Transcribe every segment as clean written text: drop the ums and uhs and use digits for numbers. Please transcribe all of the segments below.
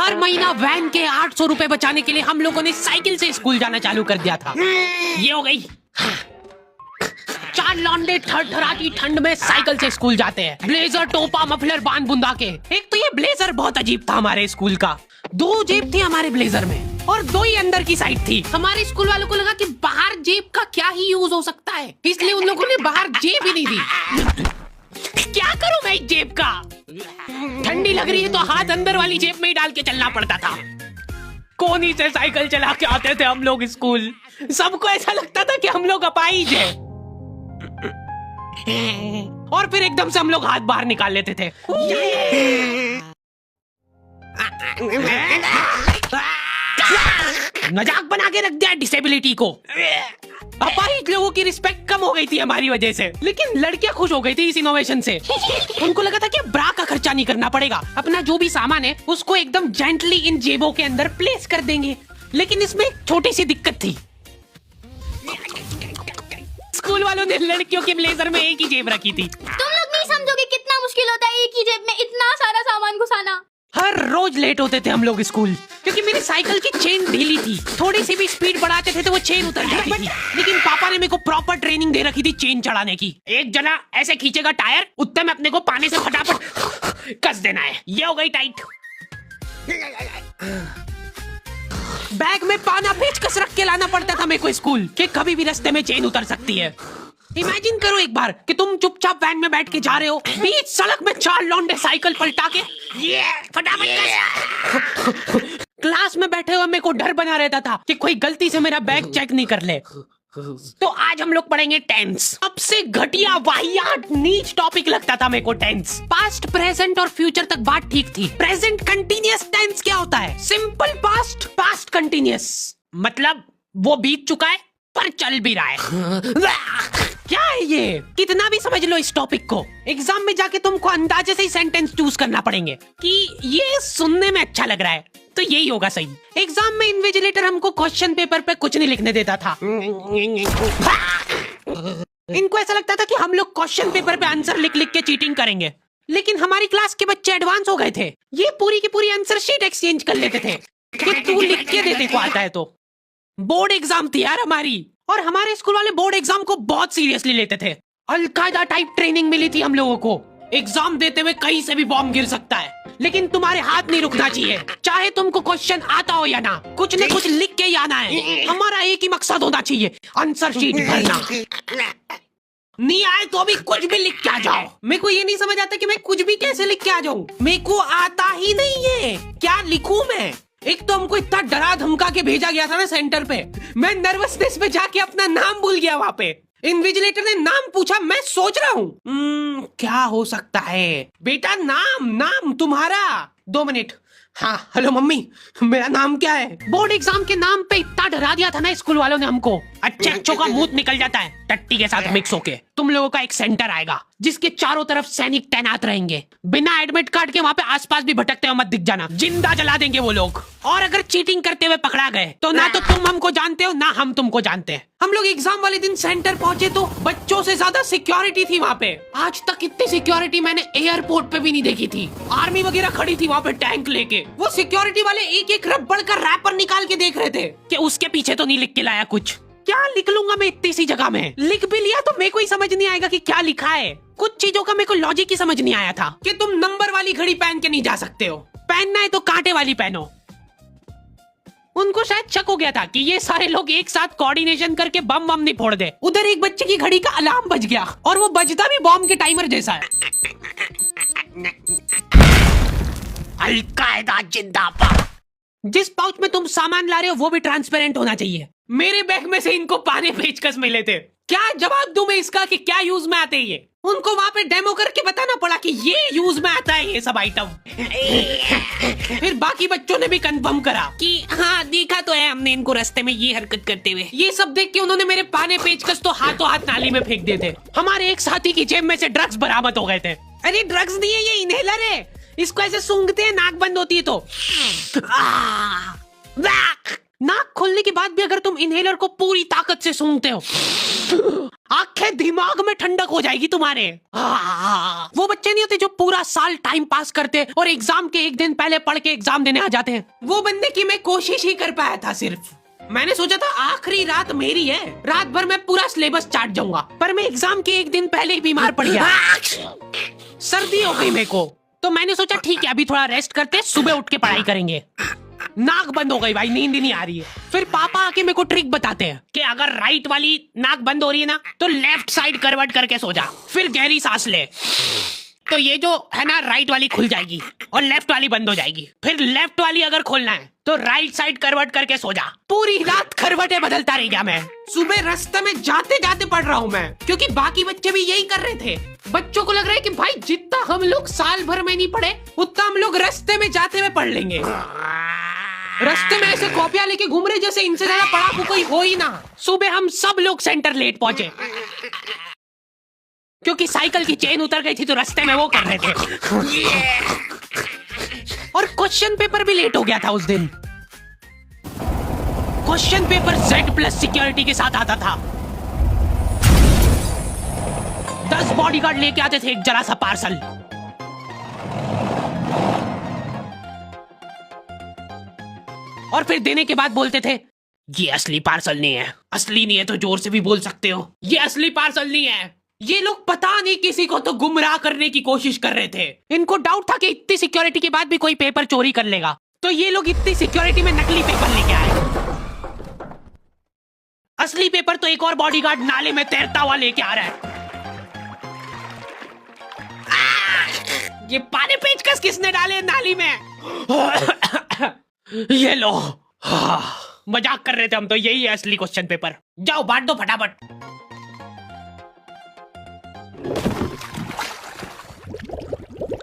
हर महीना वैन के 800 रुपए बचाने के लिए हम लोगों ने साइकिल से स्कूल जाना चालू कर दिया था। ये हो गई। 4 लौंडे थरथराती ठंड में साइकिल से स्कूल जाते हैं, ब्लेजर, टोपा, मफलर बांध बुंदा के। एक तो ये ब्लेजर बहुत अजीब था हमारे स्कूल का। 2 जेब थी हमारे ब्लेजर में और 2 ही अंदर की साइड थी। हमारे स्कूल वालों को लगा कि बाहर जेब का क्या ही यूज हो सकता है, इसलिए उन लोगों ने बाहर जेब ही नहीं दी। क्या करूं मैं इस जेब का? ठंडी लग रही है तो हाथ अंदर वाली जेब में ही डाल के चलना पड़ता था। कोनी से साइकिल चला के आते थे हम लोग स्कूल। सबको ऐसा लगता था कि हम लोग अपाहिज हैं। और फिर एकदम से हम लोग हाथ बाहर निकाल लेते थे। मजाक बना के रख दिया डिसेबिलिटी को। अपाहिज लोगों की रिस्पेक्ट कम हो गई थी हमारी वजह से, लेकिन लड़कियां खुश हो गई थी इस इनोवेशन से। उनको लगा था कि ब्रा का खर्चा नहीं करना पड़ेगा, अपना जो भी सामान है उसको एकदम जेंटली इन जेबों के अंदर प्लेस कर देंगे। लेकिन इसमें एक छोटी सी दिक्कत थी। स्कूल वालों ने लड़कियों के ब्लेजर में एक ही जेब रखी थी। तुम लोग नहीं समझोगे कितना मुश्किल होता है एक ही जेब में इतना सारा सामान घुसाना। हर रोज लेट होते थे हम लोग स्कूल, क्योंकि मेरी साइकिल की चेन ढीली थी। थोड़ी सी भी स्पीड बढ़ाते थे तो वो चेन उतर जाती थी। लेकिन पापा ने मेरे को प्रॉपर ट्रेनिंग दे रखी थी चेन चढ़ाने की। एक जना ऐसे खींचेगा टायर, उतने में अपने को पानी से फटाफट कस देना है। ये हो गई टाइट। बैग में पाना पेचकस रख के लाना पड़ता था मेरे को स्कूल, कि कभी भी रास्ते में चेन उतर सकती है। इमेजिन करो एक बार कि तुम चुपचाप वैन में बैठ के जा रहे हो, बीच सड़क में 4 लौंडे साइकिल पलटा के फटाफट क्लास में बैठे हुए मेरे को डर बना रहता था कि कोई गलती से मेरा बैग चेक नहीं कर ले। तो आज हम लोग पढ़ेंगे टेंस। सबसे घटिया, वाहियात, नीच टॉपिक लगता था मेरे को टेंस। पास्ट, प्रेजेंट और फ्यूचर तक बात ठीक थी। प्रेजेंट कंटिन्यूअस टेंस क्या होता है? सिंपल पास्ट, पास्ट कंटिन्यूअस, मतलब वो बीत चुका है पर चल भी रहा है। क्या है ये? कितना भी समझ लो इस टॉपिक को, एग्जाम में जाके तुमको अंदाजे से ही सेंटेंस चूज करना पड़ेंगे कि ये सुनने में अच्छा लग रहा है तो यही होगा सही। एग्जाम में इन्विजिलेटर हमको क्वेश्चन पेपर पे कुछ नहीं लिखने देता था। इनको ऐसा लगता था कि हम लोग क्वेश्चन पेपर पे आंसर लिख लिख के चीटिंग करेंगे। लेकिन हमारी क्लास के बच्चे एडवांस हो गए थे, ये पूरी की पूरी आंसर शीट एक्सचेंज कर लेते थे कि तू लिख के दे, को आता है तो। बोर्ड एग्जाम थी यार हमारी, और हमारे स्कूल वाले बोर्ड एग्जाम को बहुत सीरियसली लेते थे। अलकायदा टाइप ट्रेनिंग मिली थी हम लोगों को। एग्जाम देते हुए कहीं से भी बॉम्ब गिर सकता है, लेकिन तुम्हारे हाथ नहीं रुकना चाहिए, चाहे तुमको क्वेश्चन आता हो या ना, कुछ न कुछ लिख के ही आना है। हमारा एक ही मकसद होना चाहिए, आंसर शीट भरना। नहीं आए तो भी कुछ भी लिख के आ जाओ। मेरे को ये नहीं समझ आता कि मैं कुछ भी कैसे लिख के आ जाऊं, मेरे को आता ही नहीं है, क्या लिखूं मैं? एक तो हमको इतना डरा धमका के भेजा गया था ना सेंटर पे, मैं नर्वसनेस में जाके अपना नाम भूल गया वहाँ पे। इन्विजिलेटर ने नाम पूछा, मैं सोच रहा हूँ क्या हो सकता है। बेटा नाम तुम्हारा। 2 मिनट। हाँ हेलो मम्मी, मेरा नाम क्या है? बोर्ड एग्जाम के नाम पे इतना डरा दिया था ना स्कूल वालों ने हमको, अच्छों का मुंह निकल जाता है टट्टी के साथ मिक्स होके। तुम लोगों का एक सेंटर आएगा जिसके चारों तरफ सैनिक तैनात रहेंगे। बिना एडमिट कार्ड के वहाँ पे आसपास भी भटकते हो मत दिख जाना, जिंदा जला देंगे वो लोग। और अगर चीटिंग करते हुए पकड़ा गए तो ना तो तुम हमको जानते हो ना हम तुमको जानते हैं। हम लोग एग्जाम वाले दिन सेंटर पहुंचे तो बच्चों से ज्यादा सिक्योरिटी थी वहाँ पे। आज तक इतनी सिक्योरिटी मैंने एयरपोर्ट पे भी नहीं देखी थी। आर्मी वगैरह खड़ी थी वहाँ पे टैंक लेके। वो सिक्योरिटी वाले एक एक रबड़ का रैपर निकाल के देख रहे थे कि उसके पीछे तो नहीं लिख के लाया कुछ। क्या लिख लूंगा मैं इतनी सी जगह में? लिख भी लिया तो मेरे को ही समझ नहीं आएगा कि क्या लिखा है। कुछ चीजों का मेरे को लॉजिक ही समझ नहीं आया था कि तुम नंबर वाली घड़ी पहन के नहीं जा सकते हो, पहनना है तो कांटे वाली पहनो। उनको शायद शक हो गया था कि ये सारे लोग एक साथ कोऑर्डिनेशन करके बम नहीं फोड़ दे। उधर एक बच्चे की घड़ी का अलार्म बज गया और वो बजता भी बॉम्ब के टाइमर जैसा है। अलकायदा जिंदाबाद। जिस पाउच में तुम सामान ला रहे हो वो भी ट्रांसपेरेंट होना चाहिए। मेरे बैग में से इनको पाने पेचकस मिले थे। क्या जवाब दूं मैं इसका कि क्या यूज में आते हैं ये? उनको वहाँ पे डेमो करके बताना पड़ा कि ये यूज में आता है ये सब आइटम। फिर बाकी बच्चों ने भी कंफर्म करा कि हाँ देखा तो है हमने इनको रास्ते में ये हरकत करते हुए। ये सब देख के उन्होंने मेरे पाने पेचकस तो हाथों हाथ नाली में फेंक दिए थे। हमारे एक साथी की जेब में से ड्रग्स बरामद हो गए थे। अरे ड्रग्स नहीं है, ये इनहेलर है, इसको ऐसे सूंघते हैं नाक बंद होती है तो। नाक खोलने के बाद भी अगर तुम इनहेलर को पूरी ताकत से सूंघते हो, आंखें दिमाग में ठंडक हो जाएगी तुम्हारे। वो बच्चे नहीं होते जो पूरा साल टाइम पास करते और एग्जाम के एक दिन पहले पढ़ के एग्जाम देने आ जाते हैं। वो बनने की मैं कोशिश ही कर पाया था सिर्फ। मैंने सोचा था आखिरी रात मेरी है, रात भर मैं पूरा सिलेबस चाट जाऊंगा, पर मैं एग्जाम के एक दिन पहले ही बीमार पड़ गया। सर्दी हो गई मेरे को, तो मैंने सोचा ठीक है अभी थोड़ा रेस्ट करते, सुबह उठ के पढ़ाई करेंगे। नाक बंद हो गई भाई, नींद ही नहीं आ रही है। फिर पापा आके मेरे को ट्रिक बताते हैं कि अगर राइट वाली नाक बंद हो रही है ना, तो लेफ्ट साइड करवट करके सो जा, फिर गहरी सांस ले, तो ये जो है ना राइट वाली खुल जाएगी और लेफ्ट वाली बंद हो जाएगी। फिर लेफ्ट वाली अगर खोलना है तो राइट साइड करवट करके सो जा। पूरी रात करवटें बदलता रह गया मैं। सुबह रास्ते में जाते जाते पढ़ रहा हूँ मैं, क्योंकि बाकी बच्चे भी यही कर रहे थे। बच्चों को लग रहा है कि भाई जितना हम लोग साल भर में नहीं पढ़े उतना हम लोग रास्ते में जाते हुए पढ़ लेंगे। रास्ते में ऐसे कॉपियां लेके घूम रहे जैसे इनसे ज्यादा पढ़ाकू कोई हो ही ना। सुबह हम सब लोग सेंटर लेट पहुंचे, क्योंकि साइकिल की चेन उतर गई थी तो रास्ते में वो कर रहे थे। और क्वेश्चन पेपर भी लेट हो गया था उस दिन। क्वेश्चन पेपर Z+ सिक्योरिटी के साथ आता था। 10 बॉडीगार्ड लेके आते थे एक जरा सा पार्सल। और फिर देने के बाद बोलते थे ये असली पार्सल नहीं है। असली नहीं है तो जोर से भी बोल सकते हो, ये असली पार्सल नहीं है। ये लोग पता नहीं किसी को तो गुमराह करने की कोशिश कर रहे थे। इनको डाउट था कि इतनी सिक्योरिटी के बाद भी कोई पेपर चोरी कर लेगा, तो ये लोग इतनी सिक्योरिटी में नकली पेपर लेके आए। असली पेपर तो एक और बॉडीगार्ड नाले में तैरता हुआ लेके आ रहा है। ये पानी पेचकस किसने डाले नाली में? ये लो। मजाक कर रहे थे हम तो, यही है असली क्वेश्चन पेपर। जाओ बांट दो फटाफट।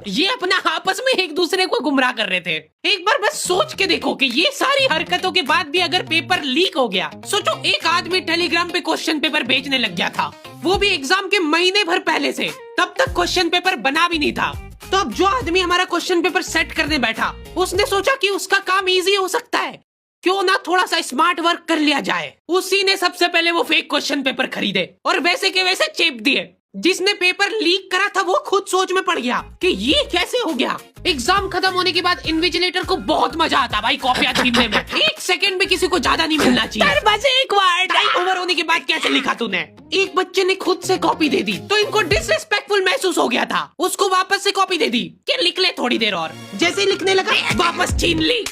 ये अपना आपस में एक दूसरे को गुमराह कर रहे थे। एक बार बस सोच के देखो कि ये सारी हरकतों के बाद भी अगर पेपर लीक हो गया। सोचो एक आदमी टेलीग्राम पे क्वेश्चन पेपर भेजने लग गया था, वो भी एग्जाम के महीने भर पहले से, तब तक क्वेश्चन पेपर बना भी नहीं था। तो अब जो आदमी हमारा क्वेश्चन पेपर सेट करने बैठा, उसने सोचा कि उसका काम इजी हो सकता है, क्यों ना थोड़ा सा स्मार्ट वर्क कर लिया जाए। उसी ने सबसे पहले वो फेक क्वेश्चन पेपर खरीदे और वैसे के वैसे चेप दिए। जिसने पेपर लीक करा था वो खुद सोच में पड़ गया कि ये कैसे हो गया। एग्जाम खत्म होने के बाद इन्विजिलेटर को बहुत मजा आता भाई कॉपियां छीनने में। एक सेकंड भी किसी को ज्यादा नहीं मिलना चाहिए। बस एक वर्ड टाइम ओवर होने के बाद कैसे लिखा तूने? एक बच्चे ने खुद से कॉपी दे दी तो इनको डिसरिस्पेक्टफुल महसूस हो गया था। उसको वापस से कॉपी दे दी कि लिख ले थोड़ी देर और। जैसे ही लिखने लगा वापस छीन ली।